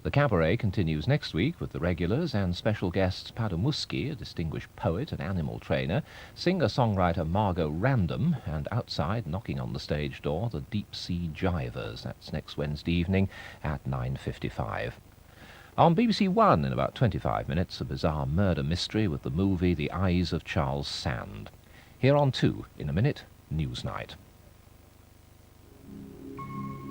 The Cabaret continues next week with the regulars and special guests Padamuski, a distinguished poet and animal trainer, singer-songwriter Margot Random, and outside, knocking on the stage door, the Deep Sea Jivers. That's next Wednesday evening at 9:55. On BBC1 in about 25 minutes, a bizarre murder mystery with the movie The Eyes of Charles Sand. Here on 2, in a minute, Newsnight.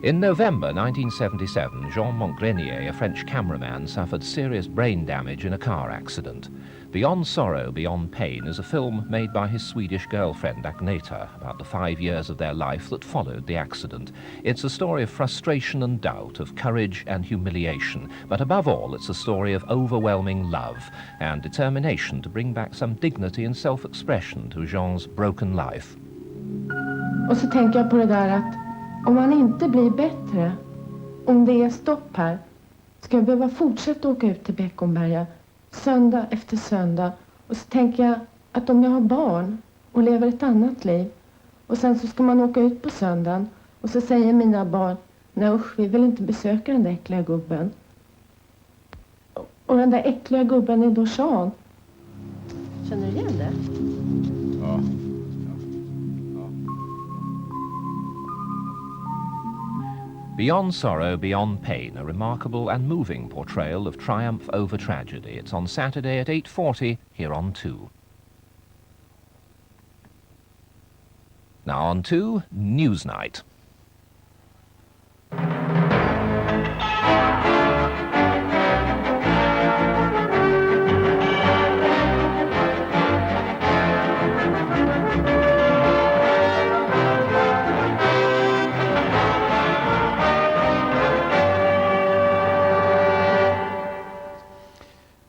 In November 1977, Jean Montgrenier, a French cameraman, suffered serious brain damage in a car accident. Beyond Sorrow, Beyond Pain is a film made by his Swedish girlfriend Agneta about the 5 years of their life that followed the accident. It's a story of frustration and doubt, of courage and humiliation, but above all it's a story of overwhelming love and determination to bring back some dignity and self-expression to Jean's broken life. Och så tänker jag på det där att om man inte blir bättre, om det är stopp här, ska jag behöva fortsätta åka ut till Beckomberga söndag efter söndag. Och så tänker jag att om jag har barn och lever ett annat liv och sen så ska man åka ut på söndagen och så säger mina barn, nej usch, vi vill inte besöka den där äckliga gubben. Och den där äckliga gubben är då Jean. Känner du igen det? Ja. Beyond Sorrow, Beyond Pain, a remarkable and moving portrayal of triumph over tragedy. It's on Saturday at 8:40 here on 2. Now on 2, Newsnight.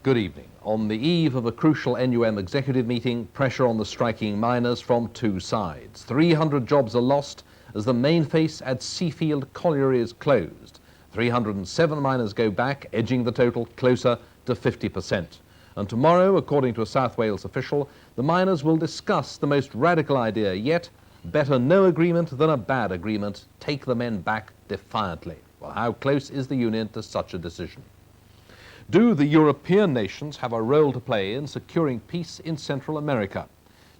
Good evening. On the eve of a crucial NUM executive meeting, pressure on the striking miners from two sides. 300 jobs are lost as the main face at Seafield Colliery is closed. 307 miners go back, edging the total closer to 50%. And tomorrow, according to a South Wales official, the miners will discuss the most radical idea yet, better no agreement than a bad agreement, take the men back defiantly. Well, how close is the union to such a decision? Do the European nations have a role to play in securing peace in Central America?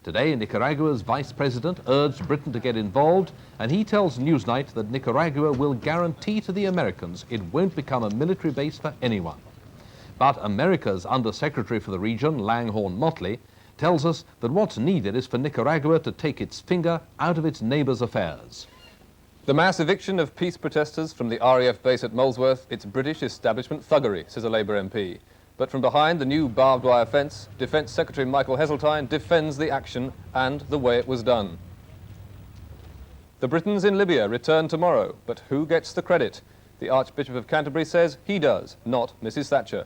Today, Nicaragua's vice president urged Britain to get involved, and he tells Newsnight that Nicaragua will guarantee to the Americans it won't become a military base for anyone. But America's Undersecretary for the region, Langhorne Motley, tells us that what's needed is for Nicaragua to take its finger out of its neighbours' affairs. The mass eviction of peace protesters from the RAF base at Molesworth, it's British establishment thuggery, says a Labour MP. But from behind the new barbed wire fence, Defence Secretary Michael Heseltine defends the action and the way it was done. The Britons in Libya return tomorrow, but who gets the credit? The Archbishop of Canterbury says he does, not Mrs Thatcher.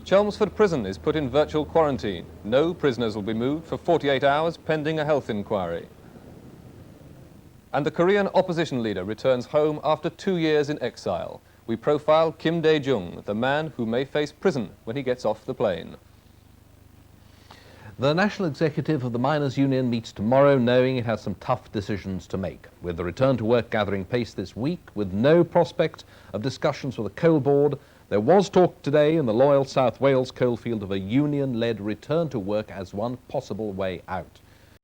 Chelmsford Prison is put in virtual quarantine. No prisoners will be moved for 48 hours pending a health inquiry. And the Korean opposition leader returns home after 2 years in exile. We profile Kim Dae-jung, the man who may face prison when he gets off the plane. The National Executive of the Miners' Union meets tomorrow knowing it has some tough decisions to make. With the return to work gathering pace this week, with no prospect of discussions with the coal board, there was talk today in the loyal South Wales coalfield of a union-led return to work as one possible way out.